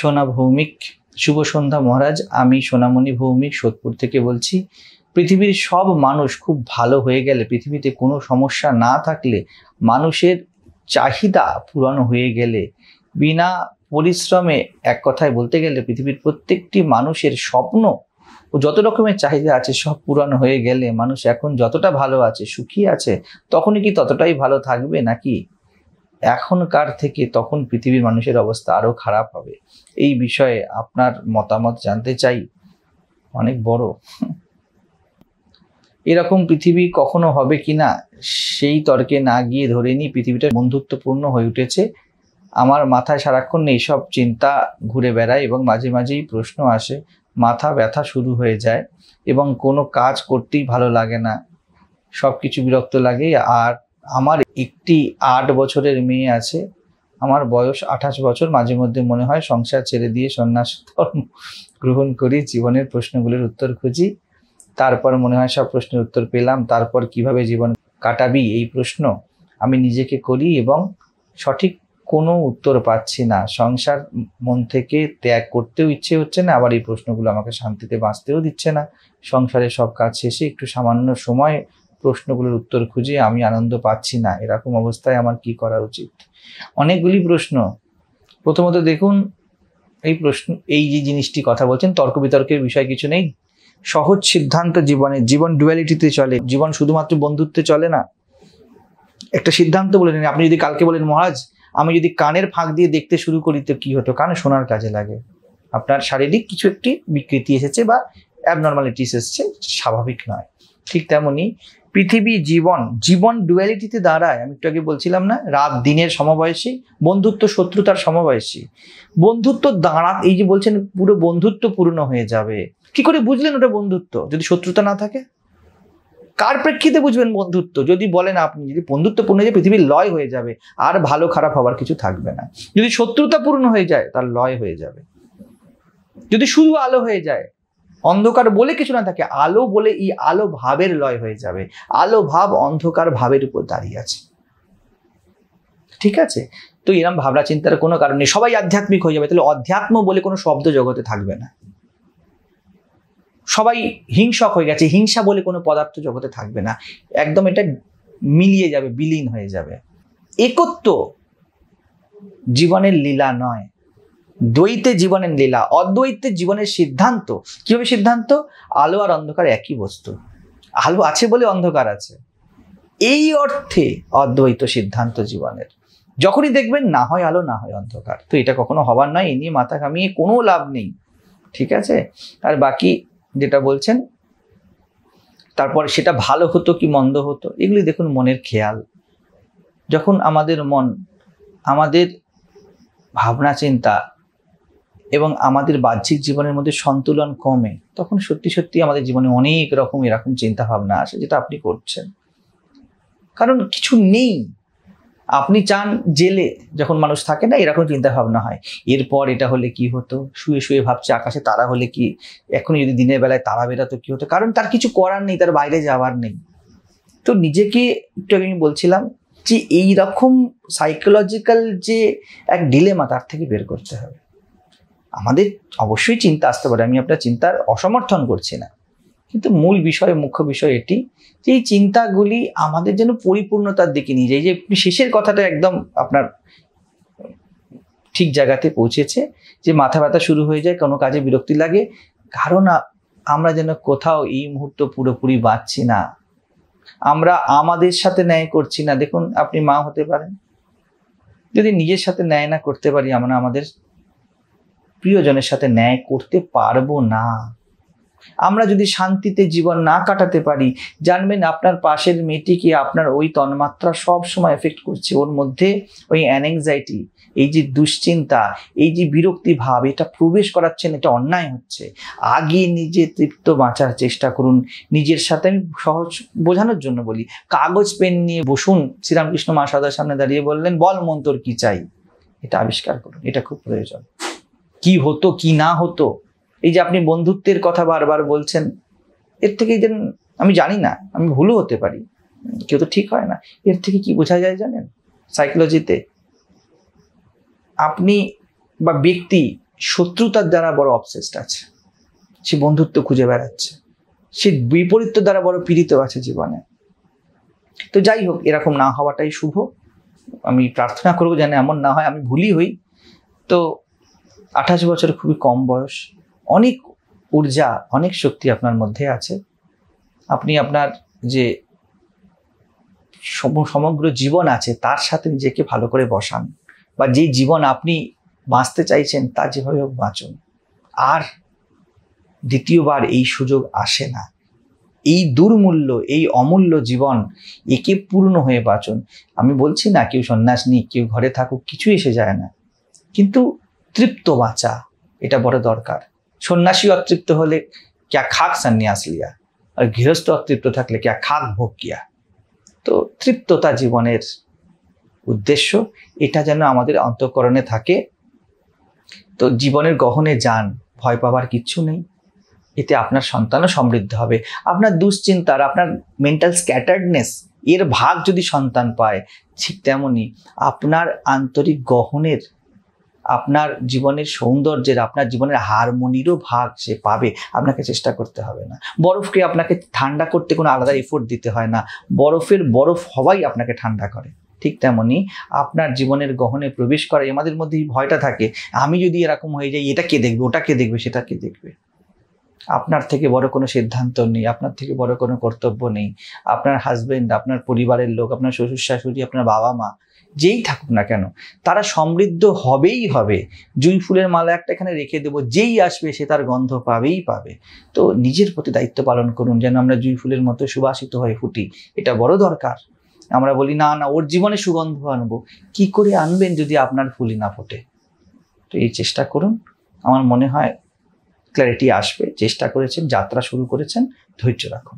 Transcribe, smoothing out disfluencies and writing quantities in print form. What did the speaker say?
সোনা ভৌমিক, শুভ সন্ধ্যা মহারাজ। আমি সোনামণি ভৌমিক সোদপুর থেকে বলছি। পৃথিবীর সব মানুষ খুব ভালো হয়ে গেলে, পৃথিবীতে কোনো সমস্যা না থাকলে, মানুষের চাহিদা পূরণ হয়ে গেলে, বিনা পরিশ্রমে, এক কথায় বলতে গেলে পৃথিবীর প্রত্যেকটি মানুষের স্বপ্ন ও যত রকমের চাহিদা আছে সব পূরণ হয়ে গেলে, মানুষ এখন যতটা ভালো আছে, সুখী আছে, তখনই কি ততটাই ভালো থাকবে, নাকি এখনকার থেকে তখন পৃথিবীর মানুষের অবস্থা আরো খারাপ হবে? এই বিষয়ে আপনার মতামত জানতে চাই। অনেক বড়। এরকম পৃথিবী কখনো হবে কিনা সেই তর্কে না গিয়ে ধরে নিই পৃথিবীটা বন্ধুত্বপূর্ণ হয়ে উঠেছে। আমার মাথায় সারাক্ষণ এইসব চিন্তা ঘুরে বেড়ায় এবং মাঝে মাঝেই প্রশ্ন আসে, মাথা ব্যথা শুরু হয়ে যায় এবং কোনো কাজ করতেই ভালো লাগে না, সব কিছু বিরক্ত লাগে। আর আমার একটি 8 বছরের মেয়ে আছে, আমার বয়স 28 বছর। মাঝে মধ্যে মনে হয় সংসার ছেড়ে দিয়ে সন্ন্যাস ধর্ম গ্রহণ করি, জীবনের প্রশ্নগুলোর উত্তর খুঁজি। তারপর মনে হয় সব প্রশ্নের উত্তর পেলাম, তারপর কিভাবে জীবন কাটাবি এই প্রশ্ন আমি নিজেকে করি এবং সঠিক কোনো উত্তর পাচ্ছি না। সংসার মন থেকে ত্যাগ করতেও ইচ্ছে হচ্ছে না, আবার এই প্রশ্নগুলো আমাকে শান্তিতে বাঁচতেও দিচ্ছে না। সংসারের সব কাজ শেষে একটু সামান্য সময় প্রশ্নগুলোর উত্তর খুঁজে আমি আনন্দ পাচ্ছি না। এরকম অবস্থায় আমার কি করা উচিত? অনেকগুলি প্রশ্ন। প্রথমত দেখুন, এই প্রশ্ন, এই যে জিনিসটি কথা বলছেন, তর্ক বিতর্কের বিষয় কিছু নেই। সহজ সিদ্ধান্ত জীবনে, জীবন ডুয়ালিটিতে চলে, জীবন শুধুমাত্র বন্ধুত্বে চলে না। একটা সিদ্ধান্ত বলে নিন। আপনি যদি কালকে বলেন, মহারাজ আমি যদি কানের ফাঁক দিয়ে দেখতে শুরু করি তো কি হতো? কানে শোনার কাজে লাগে। আপনার শারীরিক কিছু একটি বিকৃতি এসেছে বা অ্যাবনর্মালিটিস এসেছে, স্বাভাবিক নয়। ঠিক তেমনি পৃথিবী, জীবন ডুয়ালিটিতে দাঁড়ায়। আমি একটু আগে বলছিলাম না, রাত দিনের সমবয়সী, বন্ধুত্ব শত্রুতার সমবয়সী। বন্ধুত্ব দাঁড়া, এই যে বলছেন পুরো বন্ধুত্ব পূর্ণ হয়ে যাবে, কি করে বুঝলেন ওটা বন্ধুত্ব যদি শত্রুতা না থাকে? কার প্রেক্ষিতে বুঝবেন বন্ধুত্ব? যদি বলেন আপনি যদি বন্ধুত্বপূর্ণ হয়ে যায়, পৃথিবীর লয় হয়ে যাবে, আর ভালো খারাপ হবার কিছু থাকবে না। যদি শত্রুতা পূর্ণ হয়ে যায়, তার লয় হয়ে যাবে। যদি শুধু আলো হয়ে যায়, অন্ধকার বলে কিছু না থাকে, আলো বলে এই আলো ভাবের লয় হয়ে যাবে। আলো ভাব অন্ধকার ভাবের উপর দাঁড়িয়ে আছে। ঠিক আছে? তো এরকম ভাবনা চিন্তার কোনো কারণ নেই। সবাই আধ্যাত্মিক হয়ে যাবে, তাহলে অধ্যাত্ম বলে কোনো শব্দ জগতে থাকবে না। সবাই হিংসক হয়ে গেছে, হিংসা বলে কোনো পদার্থ জগতে থাকবে না। একদম এটা মিলিয়ে যাবে, বিলীন হয়ে যাবে। একত্ব জীবনের লীলা নয়, দ্বৈতে জীবনের লীলা। অদ্বৈতে জীবনের সিদ্ধান্ত। কিভাবে সিদ্ধান্ত? আলো আর অন্ধকার একই বস্তু। আলো আছে বলে অন্ধকার আছে, এই অর্থে অদ্বৈত সিদ্ধান্ত জীবনের। যখনই দেখবেন না হয় আলো না হয় অন্ধকার, তো এটা কখনো হবার নয়। এ নিয়ে মাথা ঘামিয়ে কোনো লাভ নেই। ঠিক আছে? আর বাকি যেটা বলছেন, তারপর সেটা ভালো হতো কি মন্দ হতো, এগুলি দেখুন মনের খেয়াল। যখন আমাদের মন, আমাদের ভাবনা চিন্তা এবং আমাদের বাহ্যিক জীবনের মধ্যে সন্তুলন কমে, তখন সত্যি সত্যি আমাদের জীবনে অনেক রকম এরকম চিন্তা ভাবনা আসে, যেটা আপনি করছেন। কারণ কিছু নেই। আপনি চান জেলে যখন মানুষ থাকে না, এরকম চিন্তা ভাবনা হয়, এরপর এটা হলে কি হতো। শুয়ে শুয়ে ভাবছে আকাশে তারা হলে কি, এখন যদি দিনের বেলায় তারা বেরাতো কি হতো। কারণ তার কিছু করার নেই, তার বাইরে যাওয়ার নেই। তো নিজেকে একটু আগে আমি বলছিলাম যে এইরকম সাইকোলজিক্যাল যে এক ডিলেমা, তার থেকে বের করতে হবে। আমাদের অবশ্যই চিন্তা আসতে পারে, আমি আপনার চিন্তার অসমর্থন করছি না, কিন্তু মূল বিষয়, মুখ্য বিষয় এটি যে এই চিন্তাগুলি আমাদের যেন পরিপূর্ণতার দিকে নিয়ে যায়। যে শেষের কথাটা একদম আপনার ঠিক জায়গাতে পৌঁছেছে, যে মাথা ব্যথা শুরু হয়ে যায়, কোনো কাজে বিরক্তি লাগে, কারণ আমরা যেন কোথাও এই মুহূর্ত পুরোপুরি বাঁচছি না। আমরা আমাদের সাথে ন্যায় করছি না। দেখুন, আপনি মা হতে পারেন, যদি নিজের সাথে ন্যায় না করতে পারি, আমরা আমাদের প্রিয়জনের সাথে ন্যায় করতে পারবো না। আমরা যদি শান্তিতে জীবন না কাটাতে পারি, জানবেন আপনার পাশের মেয়েটিকে আপনার ওই তন্মাত্রা সব সময় এফেক্ট করছে। ওর মধ্যে ওই অ্যাংজাইটি, এই যে দুশ্চিন্তা, এই যে বিরক্তি ভাব, এটা প্রবেশ করাচ্ছেন, এটা অন্যায় হচ্ছে। আগে নিজে তৃপ্ত বাঁচার চেষ্টা করুন। নিজের সাথে, আমি সহজ বোঝানোর জন্য বলি, কাগজ পেন নিয়ে বসুন, শ্রীরামকৃষ্ণ মা সদার সামনে দাঁড়িয়ে বললেন, বল মন তোর কি চাই, এটা আবিষ্কার করুন। এটা খুব প্রয়োজন। কি হতো কি না হতো, এই যে আপনি বন্ধুত্বের কথা বারবার বলছেন, এর থেকে যেন, আমি জানি না, আমি ভুলও হতে পারি, কেউ তো ঠিক হয় না, এর থেকে কি বোঝা যায় জানেন? সাইকোলজিতে আপনি বা ব্যক্তি শত্রুতার দ্বারা বড় অবসেসড আছে, সে বন্ধুত্ব খুঁজে বেড়াচ্ছে, সে বিপরীত দ্বারা বড় পীড়িত আছে জীবনে। তো যাই হোক, এরকম না হওয়াটাই শুভ। আমি প্রার্থনা করবো যেন এমন না হয়, আমি ভুলই হই। তো 28 বছর খুবই কম বয়স, অনেক ঊর্জা, অনেক শক্তি আপনার মধ্যে আছে। আপনি আপনার যে সমগ্র জীবন আছে তার সাথে নিজেকে ভালো করে বসান, বা যে জীবন আপনি বাঁচতে চাইছেন তা যেভাবে হোক বাঁচুন। আর দ্বিতীয়বার এই সুযোগ আসে না। এই দুর্মূল্য, এই অমূল্য জীবন, একে পূর্ণ হয়ে বাঁচুন। আমি বলছি না কেউ সন্ন্যাস নিক, কেউ ঘরে থাকুক, কিছু এসে যায় না, কিন্তু তৃপ্ত বাঁচা এটা বড় দরকার। সন্ন্যাসী অতৃপ্ত হলে ক্যা খাক সন্ন্যাস লিয়া, আর গৃহস্থ অতৃপ্ত থাকলে ক্যা খাক ভোগ কিয়া। তো তৃপ্ততা জীবনের উদ্দেশ্য, এটা যেন আমাদের অন্তঃকরণে থাকে। তো জীবনের গহনে যান, ভয় পাবার কিচ্ছু নেই। এতে আপনার সন্তানও সমৃদ্ধ হবে। আপনার দুশ্চিন্তার, আপনার মেন্টাল স্ক্যাটার্ডনেস এর ভাগ যদি সন্তান পায়, ঠিক তেমনি আপনার আন্তরিক গহনের, আপনার জীবনের সৌন্দর্যের, আপনার জীবনের হারমোনিরও ভাগ সে পাবে। আপনাকে চেষ্টা করতে হবে না। বরফকে আপনাকে ঠান্ডা করতে কোনো আলাদা এফোর্ট দিতে হয় না। বরফ হওয়াই আপনাকে ঠান্ডা করে। ঠিক তেমনি আপনার জীবনের গহনে প্রবেশ করে আমাদের মধ্যে এই ভয়টা থাকে, আমি যদি এরকম হয়ে যাই, এটা কে দেখবে, ওটা কে দেখবে, সেটা কে দেখবে। আপনার থেকে বড় কোনো সিদ্ধান্ত নেই, আপনার থেকে বড় কোনো কর্তব্য নেই। আপনার হাজবেন্ড, আপনার পরিবারের লোক, আপনার শ্বশুর শাশুড়ি, আপনার বাবা মা, যেই থাকুক না কেন, তারা সমৃদ্ধ হবেই হবে। জুঁই ফুলের মালা একটা এখানে রেখে দেবো, যেই আসবে সে তার গন্ধ পাবেই পাবে। তো নিজের প্রতি দায়িত্ব পালন করুন, যেন আমরা জুঁই ফুলের মতো সুবাসিত হয়ে ফুটি। এটা বড় দরকার। আমরা বলি না না, ওর জীবনে সুগন্ধ আনবো। কি করে আনবেন যদি আপনার ফুলই না ফোটে? তো এই চেষ্টা করুন, আমার মনে হয় ক্ল্যারিটি আসবে। চেষ্টা করেছেন, যাত্রা শুরু করেছেন, ধৈর্য রাখুন।